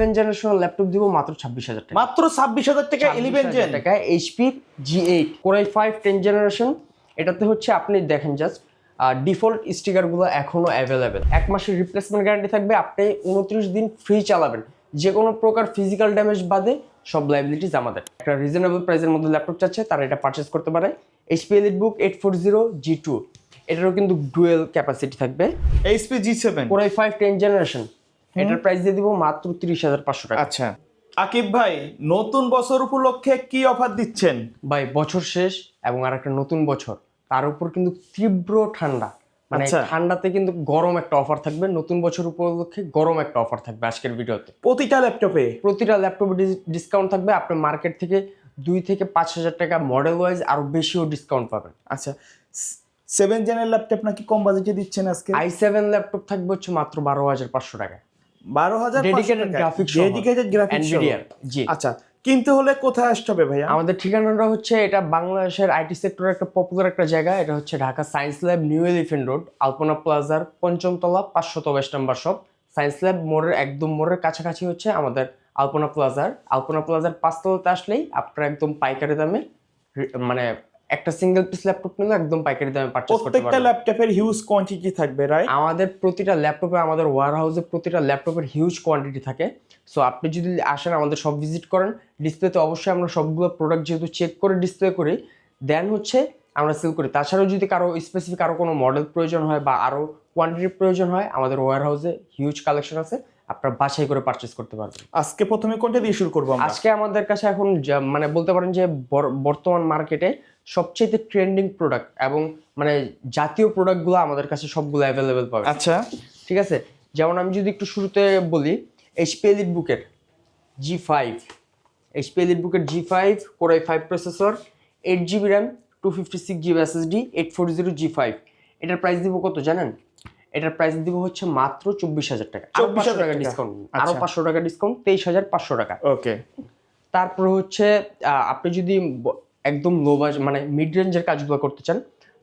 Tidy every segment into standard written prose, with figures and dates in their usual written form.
11 জেনারেশনের ল্যাপটপ দিব মাত্র 26,000 টাকা। মাত্র 26,000 টাকা 11 জেন টাকা HP G8 Core i5 10 generation. এটাতে হচ্ছে আপনি দেখেন জাস্ট ডিফল্ট স্টিকারগুলো এখনো অ্যাভেলেবেল। 1 মাসের রিপ্লেসমেন্ট গ্যারান্টি থাকবে, আপনি 29 দিন ফ্রি চালাবেন, যে কোনো প্রকার ফিজিক্যাল ড্যামেজ বাদে সব লাইবিলিটিস আমাদের। একটা রিজনেবল প্রাইসের মধ্যে ল্যাপটপ চাচ্ছে তারা এটা পারচেস করতে পারে। এইচপি এলিটবুক 840G2, এটারও কিন্তু ডুয়েল ক্যাপাসিটি থাকবে। HP G7 Core i5 10 generation, এটার প্রাইস দিয়ে দিব মাত্র 30,500 টাকা। আচ্ছা আকিব ভাই, নতুন বছর উপলক্ষে কি অফার দিচ্ছেন? ভাই বছর শেষ এবং আর একটা নতুন বছর, তার উপর কিন্তু তীব্র ঠান্ডা, মানে ঠান্ডাতে কিন্তু গরম একটা অফার থাকবে। নতুন বছর উপলক্ষে গরম একটা অফার থাকবে আজকের ভিডিওতে। প্রতিটা ল্যাপটপে ডিসকাউন্ট থাকবে। আপনি মার্কেট থেকে 2 থেকে 5,000 টাকা মডেল ওয়াইজ আরো বেশিও ডিসকাউন্ট পাবেন। আচ্ছা 7 জেনের ল্যাপটপ নাকি কম বাজেটে দিচ্ছেন আজকে? i7 ল্যাপটপ থাকবে হচ্ছে মাত্র 12,500 টাকা। 12,500 ডেডিকেটেড গ্রাফিক্স এনভিডিআর। জি। আচ্ছা কিনতে হলে কোথায় আসতে হবে ভাইয়া? আমাদের ঠিকানাটা হচ্ছে, এটা বাংলাদেশের আইটি সেক্টরের একটা পপুলার একটা জায়গা। এটা হচ্ছে Dhaka science lab, new elephant road, Alpana প্লাজার 5ম তলা 522 নম্বর শপ। সায়েন্স ল্যাব মোড়ের একদম মোড়ের কাছাকাছি হচ্ছে আমাদের আলপনা প্লাজার। আলপনা প্লাজার 5 তলাতে আসলেই আপনারা একদম পাইকারি দামে, মানে একটা সিঙ্গেল পিস ল্যাপটপ নিলে একদম পাইকারি দামে পারচেজ করতে পারবেন। প্রত্যেকটা ল্যাপটপের হিউজ কোয়ান্টিটি থাকবে, রাইট? আমাদের প্রতিটা ল্যাপটপে, আমাদের ওয়্যারহাউসে প্রতিটা ল্যাপটপের হিউজ কোয়ান্টিটি থাকে। সো আপনি যদি আসেন আমাদের সব ভিজিট করেন, ডিসপ্লেতে অবশ্যই আমরা সবগুলো প্রোডাক্ট যেহেতু চেক করে ডিসপ্লে করি, দেন হচ্ছে আমরা সেল করি। তাছাড়াও যদি কারো স্পেসিফিক আরও কোনো মডেল প্রয়োজন হয় বা আরও কোয়ান্টিটির প্রয়োজন হয়, আমাদের ওয়্যারহাউসে হিউজ কালেকশন আছে, আপনারা বাছাই করে পারচেজ করতে পারবেন। আজকে প্রথমে কোনটা দিয়ে শুরু করব আমরা? আজকে আমাদের কাছে এখন মানে বলতে পারেন যে বর্তমান মার্কেটে সবচেয়ে ট্রেন্ডিং প্রোডাক্ট এবং মানে জাতীয় প্রোডাক্টগুলো আমাদের কাছে সবগুলো অ্যাভেলেবেল পাবে। আচ্ছা ঠিক আছে, যেমন আমি যদি একটু শুরুতে বলি, এইচপি এলিটবুকের G5, এইচপি এলিটবুকের G5 Core i5 processor, 8GB RAM, 256GB SSD, 840G5। এটার প্রাইস দিব কত জানেন? এটার প্রাইস দিব হচ্ছে মাত্র 24,000 টাকা। 24,000 টাকা ডিসকাউন্ট, আরো 500 টাকা ডিসকাউন্ট, 23,500 টাকা। ওকে। তারপর হচ্ছে আপনি যদি একদম লো বাজেট মানে মিড রেঞ্জের কাজগুলো করতে চান,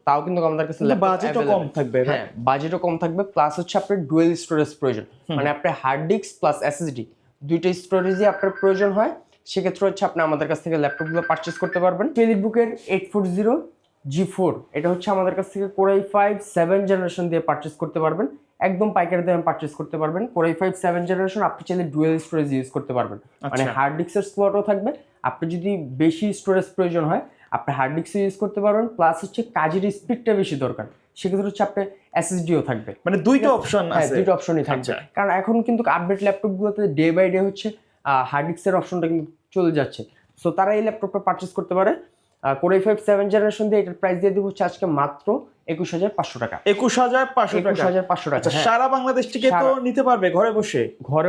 তাও কিন্তু আমাদের কাছে বাজেটও কম থাকবে। হ্যাঁ, বাজেটও কম থাকবে, প্লাস হচ্ছে আপনার ডুয়েল স্টোরেজ প্রয়োজন, মানে আপনার হার্ড ডিস্ক প্লাস এসএসডি দুইটা স্টোরেজই আপনার প্রয়োজন হয়। সেক্ষেত্রে হচ্ছে আপনি আমাদের কাছ থেকে ল্যাপটপগুলো পারচেজ করতে পারবেন। এলিটবুকের 840G4, এটা হচ্ছে আমাদের কাছ থেকে Core i5 7 জেনারেশন দিয়ে পারচেজ করতে পারবেন, একদম পাইকারি দামে পারচেজ করতে পারবেন। Core i5 7 জেনারেশন আপনি চাইলে ডুয়েল স্টোরেজ ইউজ করতে পারবেন, মানে হার্ড ডিস্কের স্লটও থাকবে। আপনি যদি বেশি স্টোরেজ প্রয়োজন হয় আপনি হার্ড ডিস্ক ইউজ করতে পারবেন, প্লাস হচ্ছে কাজের স্পিডটা বেশি দরকার, সেক্ষেত্রে হচ্ছে আপনার এসএসডিও থাকবে। মানে দুইটা অপশন আছে, দুইটা অপশনই থাকবে। কারণ এখন কিন্তু আপডেট ল্যাপটপগুলোতে ডে বাই ডে হচ্ছে হার্ড ডিস্কের অপশনটা কিন্তু চলে যাচ্ছে। সো তারা এই ল্যাপটপটা পারচেজ করতে পারে। Core i5 7 জেনারেশন দিয়ে এটার প্রাইস দিয়ে দিব হচ্ছে আজকে মাত্র 21,500 টাকা। 21,500 টাকা। সারা বাংলাদেশ থেকে তো নিতে পারবে ঘরে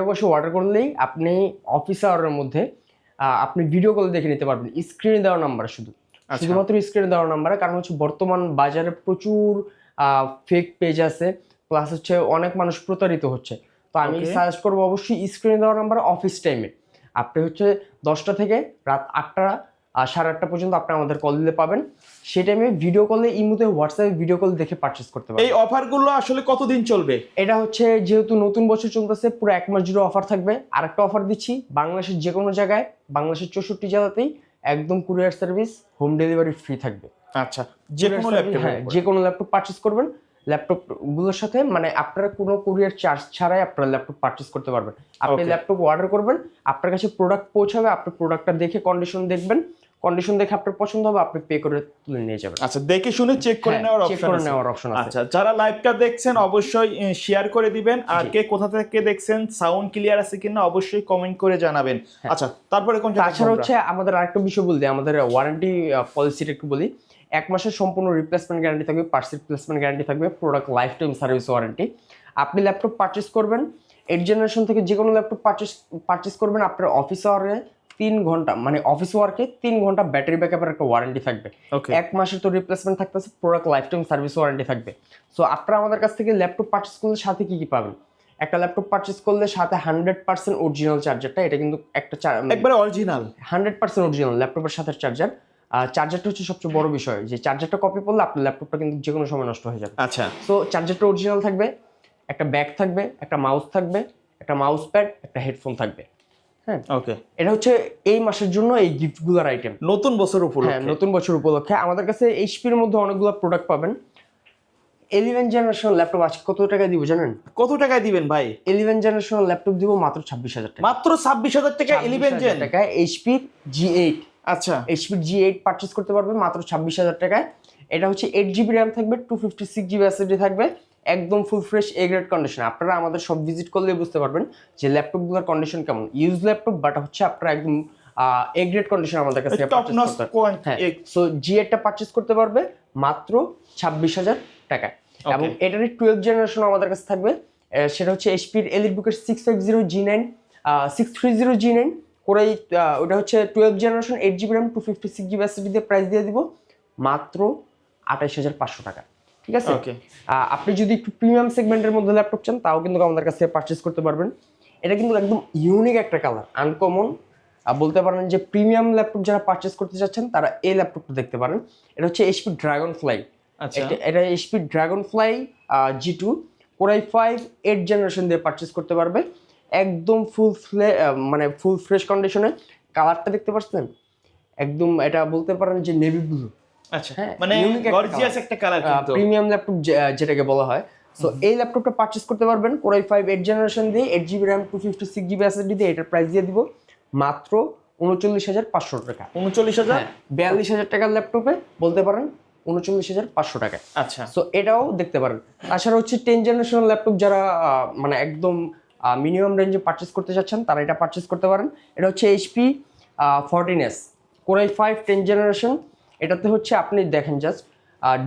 বসে অর্ডার করলেই আপনি অফিস আওয়ারের মধ্যে আপনি ভিডিও কল দেখে নিতে পারবেন, স্ক্রিনে দেওয়া নাম্বার শুধুমাত্র স্ক্রিনে দেওয়া নাম্বারে। কারণ হচ্ছে বর্তমান বাজারে প্রচুর ফেক পেজ আছে, প্লাস হচ্ছে অনেক মানুষ প্রতারিত হচ্ছে। তো আমি সাজেস্ট করবো অবশ্যই স্ক্রিনে দেওয়া নাম্বারে অফিস টাইমে আপনি হচ্ছে 10টা থেকে রাত 8টা 8:30 পর্যন্ত আপনি আমাদের কল দিলে পাবেন। সেই টাইমে ভিডিও কলে, ইমুতে, হোয়াটসঅ্যাপে ভিডিও কল দেখে পারচেজ করতে পারবেন। এই অফারগুলো আসলে কতদিন চলবে? এটা হচ্ছে যেহেতু নতুন বছর চলতেছে, পুরো 1 মাস জুড়ে অফার থাকবে। আরেকটা অফার দিচ্ছি, বাংলাদেশের যে কোনো জায়গায়, বাংলাদেশের 64 জেলাতেই একদম courier service, home delivery free থাকবে। আচ্ছা, যে কোনো ল্যাপটপ পারচেজ করবেন, ল্যাপটপগুলোর সাথে মানে আপনারা কোনো কুরিয়ার চার্জ ছাড়াই আপনারা ল্যাপটপ পারচেজ করতে পারবেন। আপনি ল্যাপটপ অর্ডার করবেন, আপনার কাছে প্রোডাক্ট পৌঁছাবে, আপনি প্রোডাক্টটা দেখে কন্ডিশন দেখবেন, কন্ডিশন দেখে আপনার পছন্দ হবে, আপনি পে করে তুলে নিয়ে যাবেন। আচ্ছা, দেখে শুনে চেক করে নেওয়ার অপশন আছে। আচ্ছা, যারা লাইভটা দেখছেন অবশ্যই শেয়ার করে দিবেন, আর কে কোথা থেকে দেখছেন, সাউন্ড ক্লিয়ার আছে কিনা অবশ্যই কমেন্ট করে জানাবেন। আচ্ছা, তারপরে কোনটা? তাছাড়া হচ্ছে আমাদের আরেকটা বিষয় বলতে, আমাদের ওয়ারেন্টি পলিসিটা একটু বলি। 1 মাসের সম্পূর্ণ রিপ্লেসমেন্ট গ্যারান্টি থাকবে, পার্টস রিপ্লেসমেন্ট গ্যারান্টি থাকবে, product life time service warranty. আপনি ল্যাপটপ পারচেজ করবেন, 8 জেনারেশন থেকে যে কোনো ল্যাপটপ পারচেজ করবেন, আপনার অফিস আওয়ারে 3 ঘন্টা মানে অফিস ওয়ার্কে 3 ঘন্টা ব্যাটারি ব্যাকআপের একটা ওয়ারেন্টি থাকবে। 1 মাসের তো রিপ্লেসমেন্ট থাকতেছে, product life time service warranty থাকবে। সো আপনারা আমাদের কাছ থেকে ল্যাপটপ পারচেজ করলে সাথে কি পাবেন? একটা ল্যাপটপ পারচেজ করলে সাথে 100% অরিজিনাল চার্জারটা, এটা কিন্তু একটা একবারে অরিজিনাল 100% অরিজিনাল ল্যাপটপের সাথে চার্জার। চার্জারটা হচ্ছে সবচেয়ে বড় বিষয়, যে চার্জারটা কপি করলে আপনার ল্যাপটপটা কিন্তু যে কোনো সময় নষ্ট হয়ে যাবে। আচ্ছা, সো চার্জারটা অরিজিনাল থাকবে, একটা ব্যাগ থাকবে, একটা মাউস থাকবে, একটা মাউস প্যাড, একটা হেডফোন থাকবে। হ্যাঁ, ওকে, এটা হচ্ছে এই মাসের জন্য এই গিফটগুলোর আইটেম। নতুন বছর হ্যাঁ, উপলক্ষে। নতুন বছর উপলক্ষে আমাদের কাছে এইচপির মধ্যে অনেকগুলো প্রোডাক্ট পাবেন। 11 জেনারেশন ল্যাপটপ আজকে কত টাকায় দিব জানেন? কত টাকায় দিবেন ভাই? 11 জেনারেশন ল্যাপটপ দিব মাত্র 26,000 টাকা। মাত্র 26,000 টাকা 11 জেন টাকায় এইচপি G8। আচ্ছা, এইচপি G8 পারচেজ করতে পারবে মাত্র 26,000 টাকায়। এটা হচ্ছে 8GB র্যাম থাকবে, 256GB এসএসডি থাকবে, একদম full fresh A grade condition. আপনারা আমাদের সব ভিজিট করলে বুঝতে পারবেন যে ল্যাপটপগুলোর কন্ডিশন কেমন। ইউজ ল্যাপটপ বাট হচ্ছে আপনারা একদম এ গ্রেড কন্ডিশন আমাদের কাছে টপ নচ কোয়ালিটি। হ্যাঁ, সো G8 টা পারচেজ করতে পারবে মাত্র 26,000 টাকায়। এবং এটারই 12 জেনারেশন আমাদের কাছে থাকবে, সেটা হচ্ছে এইচপির এলিটবুকের 650G9 630G9 করে। ওটা হচ্ছে 12 generation 8GB RAM 256GB SSD দিয়ে প্রাইস দিয়ে দিব মাত্র 28,500 টাকা। ঠিক আছে, আপনি যদি একটু প্রিমিয়াম সেগমেন্টের মধ্যে ল্যাপটপ চান তাও কিন্তু আমাদের কাছে পারচেজ করতে পারবেন। এটা কিন্তু একদম ইউনিক একটা কালার, আনকমন বলতে পারেন যে প্রিমিয়াম ল্যাপটপ যারা পারচেজ করতে চাচ্ছেন তারা এই ল্যাপটপটা দেখতে পারেন। এটা হচ্ছে এইচপি ড্রাগন ফ্লাই। এটা HP dragon fly G2 Core i5 8 generation দিয়ে পারচেজ করতে পারবে, একদম মানে ফুল ফ্রেশ কন্ডিশনে। কালারটা দেখতে পাচ্ছেন একদম, এটা বলতে পারেন যে নেভি ব্লু। আচ্ছা, মানে গর্জিয়াস একটা কালার, কিন্তু প্রিমিয়াম ল্যাপটপ যেটাকে বলা হয়। সো এই ল্যাপটপটা পারচেজ করতে পারবেন Core i5 8 জেনারেশন দিয়ে, 8GB র্যাম 256GB এসএসডি দিয়ে। এটার প্রাইস দিয়ে দিব মাত্র 39,500 টাকা। 39,000, 42,000 টাকার ল্যাপটপে বলতে পারেন 39,500 টাকায়। আচ্ছা, সো এটাও দেখতে পারেন। তাছাড়া হচ্ছে 10 জেনারেশন ল্যাপটপ যারা মানে একদম মিনিমাম রেঞ্জে পারচেজ করতে চাচ্ছেন তারা এটা পারচেজ করতে পারেন। এটা হচ্ছে HP 14s Core i5 10 generation. এটাতে হচ্ছে আপনি দেখেন জাস্ট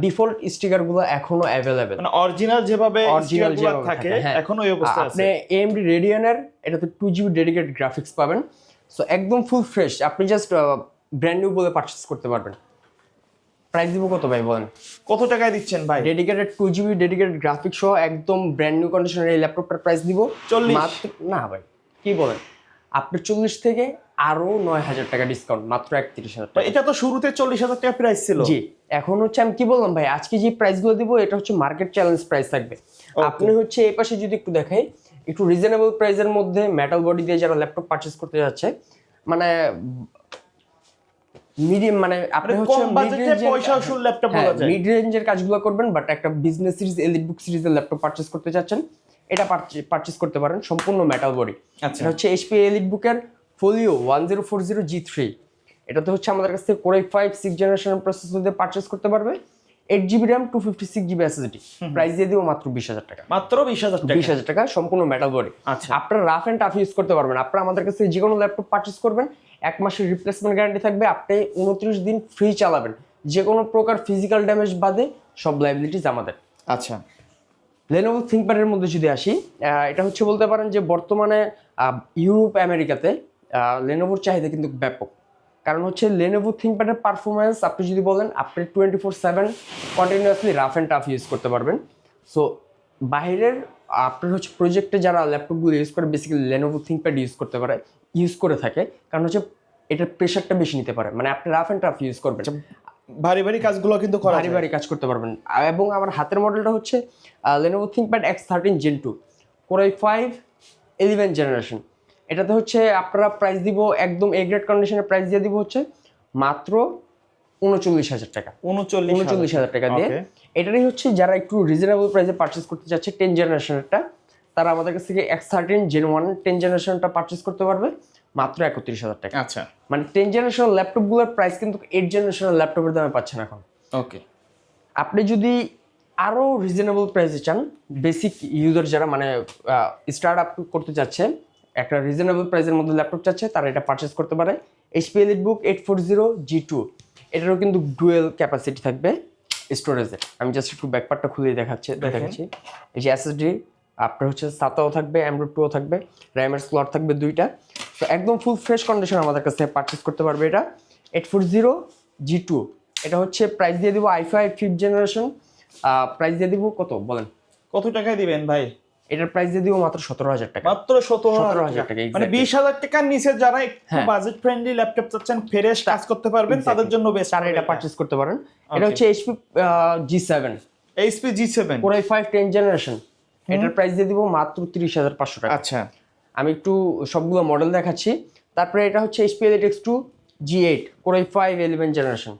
ডিফল্ট স্টিকারগুলো এখনো অ্যাভেলেবেল, মানে অরিজিনাল যেভাবে স্টিকারগুলো থাকে এখনো এই অবস্থা আছে। আপনি AMD Radeon-এর এটাতে 2GB ডেডিকেটেড গ্রাফিক্স পাবেন। সো একদম ফুল ফ্রেশ, আপনি জাস্ট ব্র্যান্ড নিউ বলে পারচেজ করতে পারবেন। প্রাইস দিব কত ভাই বলেন? কত টাকায় দিচ্ছেন ভাই? ডেডিকেটেড 2GB ডেডিকেটেড গ্রাফিক্স সহ একদম ব্র্যান্ড নিউ কন্ডিশনের এই ল্যাপটপটার প্রাইস দিব 40। মাত্র না ভাই, কি বলেন, আপনি 40 থেকে আরো 9,000 টাকা ডিসকাউন্ট, মাত্র 31,000 টাকা। এটা তো শুরুতে 40,000 টাকা প্রাইস ছিল। জি, এখন হচ্ছে আমি কি বললাম ভাই, আজকে যে প্রাইসগুলো দিব এটা হচ্ছে মার্কেট চ্যালেঞ্জ প্রাইস থাকবে। আপনি হচ্ছে এই পাশে যদি একটু দেখাই, একটু রিজনেবল প্রাইসের মধ্যে মেটাল বডি দিয়ে যারা ল্যাপটপ পারচেজ করতে যাচ্ছে, মানে মিডিয়াম, মানে আপনি হচ্ছে মিড রেঞ্জের কাজগুলো করবেন বাট একটা বিজনেস সিরিজ এলিটবুক সিরিজের ল্যাপটপ পারচেজ করতে চাচ্ছেন, এটা পারচেজ করতে পারেন সম্পূর্ণ মেটাল বডি। এটা হচ্ছে এইচপি এলিটবুকের ফোলিও 1040G3। এটাতে হচ্ছে আমাদের কাছ থেকে Core i5 6 জেনারেশন প্রসেসর দিয়ে পারচেজ করতে পারবে, 8GB RAM 256GB SSD. Price দিয়ে দিব মাত্র 20,000 টাকা। মাত্র 20,000 টাকা। 20,000 টাকা সম্পূর্ণ মেটাল বডি। আচ্ছা, আপনারা রাফ এন্ড টাফ ইউজ করতে পারবেন। আপনারা আমাদের কাছে যে কোনো ল্যাপটপ পারচেজ করবেন, 1 মাসের রিপ্লেসমেন্ট গ্যারান্টি থাকবে, আপনি 29 দিন ফ্রি চালাবেন, যে কোনো প্রকার ফিজিক্যাল ড্যামেজ বাদে সব লাইবিলিটিস আমাদের। আচ্ছা, Lenovo ThinkPad-এর মধ্যে যদি আসি, এটা হচ্ছে বলতে পারেন যে বর্তমানে ইউরোপ আমেরিকাতে Lenovoর চাহিদা কিন্তু ব্যাপক। কারণ হচ্ছে Lenovo ThinkPad-এর পারফরমেন্স আপনি যদি বলেন, আপনি 24/7 continuously rough and tough use করতে পারবেন। সো বাইরের আপনার হচ্ছে প্রজেক্টে যারা ল্যাপটপগুলো ইউজ করে বেসিক্যালি Lenovo ThinkPad ইউজ করে থাকে, কারণ হচ্ছে এটার প্রেশারটা বেশি নিতে পারে, মানে আপনি রাফ এন্ড টাফ ইউজ করবেন, ভারী ভারী কাজগুলো কিন্তু করা যায়, ভারী কাজ করতে পারবেন। এবং আমার হাতের মডেলটা হচ্ছে Lenovo ThinkPad X13 Gen 2 Core i5 11 generation. এটাতে হচ্ছে আপনারা প্রাইস দিব একদম এ গ্রেড কন্ডিশনের প্রাইস দিয়ে দিব হচ্ছে মাত্র 39,000 টাকা। 39,000 টাকা দিয়ে। এটারই হচ্ছে যারা একটু রিজনেবল প্রাইসে পারচেজ করতে চাচ্ছে 10 জেনারেশনেরটা, তারা আমাদের কাছ থেকে X13 Gen 1 10 জেনারেশনটা পারচেজ করতে পারবে মাত্র 31,000 টাকা। আচ্ছা, মানে 10 জেনারেশন ল্যাপটপগুলোর প্রাইস কিন্তু 8 জেনারেশনের ল্যাপটপের দামে পাচ্ছেন এখন। ওকে, আপনি যদি আরো রিজনেবল প্রাইসে চান, বেসিক ইউজার যারা মানে স্টার্ট আপ করতে চাচ্ছে, একটা রিজনেবল প্রাইসের মধ্যে ল্যাপটপ চাচ্ছে, তারা এটা পারচেজ করতে পারে। এইচপি এলিটবুক 840G2, এটারও কিন্তু ডুয়েল ক্যাপাসিটি থাকবে স্টোরেজের। আমি জাস্ট একটু ব্যাকপার্টটা খুলে দেখাচ্ছি। এই যে এসএসডি আপনার হচ্ছে SATA থাকবে, Android 2 থাকবে, র্যামের স্লট থাকবে 2টা। তো একদম ফুল ফ্রেশ কন্ডিশন আমাদের কাছে পারচেজ করতে পারবে এটা 840G2। এটা হচ্ছে প্রাইস দিয়ে দিব i5 5th জেনারেশন। প্রাইস দিয়ে দিব কত বলেন? কত টাকায় দিবেন ভাই? এটার প্রাইস দিয়ে দিব মাত্র 17,000 টাকা। মাত্র 17,000 টাকা। মানে 20,000 টাকার নিচে যারা একটু বাজেট ফ্রেন্ডলি ল্যাপটপ চাচ্ছেন, ফ্রেশ কাজ করতে পারবেন, তাদের জন্য বেস্ট, তারা এটা পারচেজ করতে পারেন। এটা হচ্ছে HP G7 Core i5 10 generation. এটার প্রাইস দিয়ে দিব মাত্র 30,500 টাকা। আচ্ছা, আমি একটু সবগুলো মডেল দেখাচ্ছি। তারপরে এটা হচ্ছে HP Elitex 2 G8 Core i5 11 generation.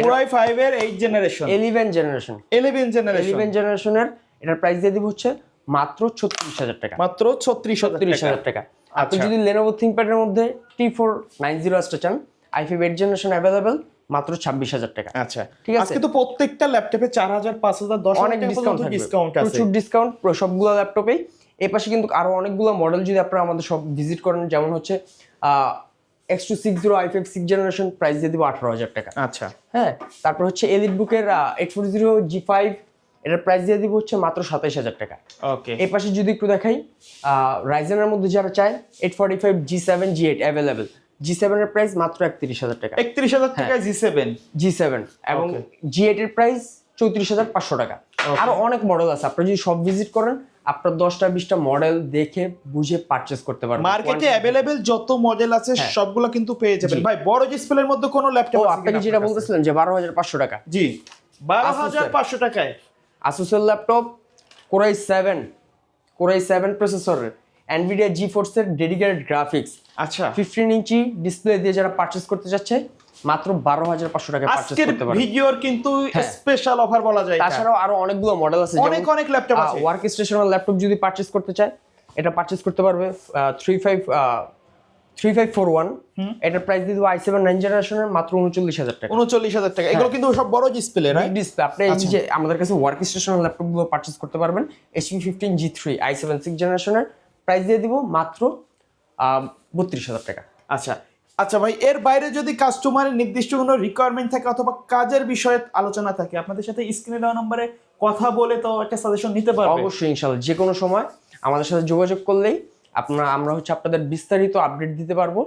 Core i5 এর 8 জেনারেশন 11 জেনারেশন 11 জেনারেশনের এটার প্রাইস দিয়ে দিব হচ্ছে মাত্র 36000 টাকা। মাত্র 36000 টাকা। আপনি যদি Lenovo ThinkPad এর মধ্যে T490 চান i5 8 জেনারেশন अवेलेबल মাত্র 26000 টাকা। আচ্ছা ঠিক আছে। আজকে তো প্রত্যেকটা ল্যাপটপে 4000 5000 10000 অনেক পর্যন্ত ডিসকাউন্ট আছে, প্রচুর ডিসকাউন্ট সবগুলো ল্যাপটপেই। এই পাশে কিন্তু আরো অনেকগুলো মডেল যদি আপনারা আমাদের সব ভিজিট করেন, যেমন হচ্ছে X260 i5 6 জেনারেশন প্রাইস দিয়ে দিব 18000 টাকা। আচ্ছা হ্যাঁ, তারপর হচ্ছে এলিটবুকের 840 G5 এটার প্রাইস দিয়ে দিব হচ্ছে মাত্র 27000 টাকা। ওকে, এই পাশে যদি একটু দেখাই রাইজেনের মধ্যে যারা চায় 845 G7 G8 अवेलेबल। G7 এর প্রাইস মাত্র 31000 টাকা। 31000 টাকায় G7 এবং G8 এর প্রাইস 34500 টাকা। আরো অনেক মডেল আছে, আপনারা যদি সব ভিজিট করেন আপনারা 10টা 20টা মডেল দেখে বুঝে পারচেজ করতে পারবেন। মার্কেটে अवेलेबल যত মডেল আছে সবগুলো কিন্তু পেয়ে যাবেন। ভাই বড় ডিসপ্লের মধ্যে কোনো ল্যাপটপ আছে? আপনি যেটা বলতেছিলেন যে 12500 টাকা। জি 12500 টাকায় Asus-এর ল্যাপটপ Core i7 প্রসেসরের Nvidia GeForce এর ডেডিকেটেড গ্রাফিক্স। আচ্ছা 15 ইঞ্চি ডিসপ্লে দিয়ে যারা পারচেজ করতে যাচ্ছে মাত্র 12500 টাকা পারচেজ করতে পারবেন। ভিডিওর কিন্তু স্পেশাল অফার বলা যায়। তাছাড়াও আরো অনেকগুলো মডেল আছে, অনেক ল্যাপটপ আছে। ওয়ার্ক স্টেশনাল ল্যাপটপ যদি পারচেজ করতে চায় এটা পারচেজ করতে পারবে 3541। এটার প্রাইস দিয়ে দেবো i7 9 জেনারেশনের মাত্র 39000 টাকা। 39000 টাকা। এগুলো কিন্তু সব বড় ডিসপ্লে, রাইট? ডিসপ্লে। আপনি এই যে আমাদের কাছে ওয়ার্ক স্টেশনাল ল্যাপটপ গুলো পারচেজ করতে পারবেন HP 15G3 i7 6 জেনারেশনের প্রাইস দিয়ে দিব মাত্র 32000 টাকা। আচ্ছা ভাই, এর বাইরে যদি কাস্টমারের নির্দিষ্ট কোনো রিকোয়ারমেন্ট থাকে অথবা কাজের বিষয়ে আলোচনা থাকে, আপনাদের সাথে স্ক্রিনে দেওয়া নম্বরে কথা বলে তো একটা সাজেশন নিতে পারবে? অবশ্যই, ইনশাআল্লাহ যে কোনো সময় আমাদের সাথে যোগাযোগ করলেই আমরা হচ্ছে আপনাদের বিস্তারিত আপডেট দিতে পারবো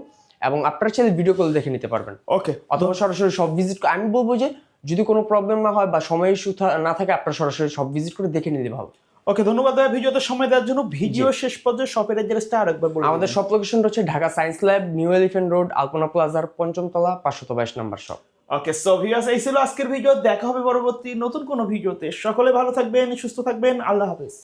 এবং আপনারা চাইলে ভিডিও কল দেখে নিতে পারবেন। ওকে, অথবা সরাসরি সব ভিজিট। আমি বলবো যে যদি কোনো প্রবলেম না হয় বা সময় ইস্যু না থাকে আপনারা সরাসরি সব ভিজিট করে দেখে নিতে ভালো। ওকে, ধন্যবাদ ভাই ভিডিওতে সময় দেওয়ার জন্য। ভিডিও শেষ পর্যন্ত শপের অ্যাড্রেসটা আরেকবার বলুন। আমাদের শপ লোকেশনটা হচ্ছে Dhaka science lab, new elephant road, Alpana প্লাজার 5ম তলা 522 নম্বর শপ। ওকে, সো ভিউয়ার্স, এই ছিল আজকের ভিডিও। দেখা হবে পরবর্তী নতুন কোনো ভিডিওতে। সকলে ভালো থাকবেন, সুস্থ থাকবেন। আল্লাহ হাফেজ।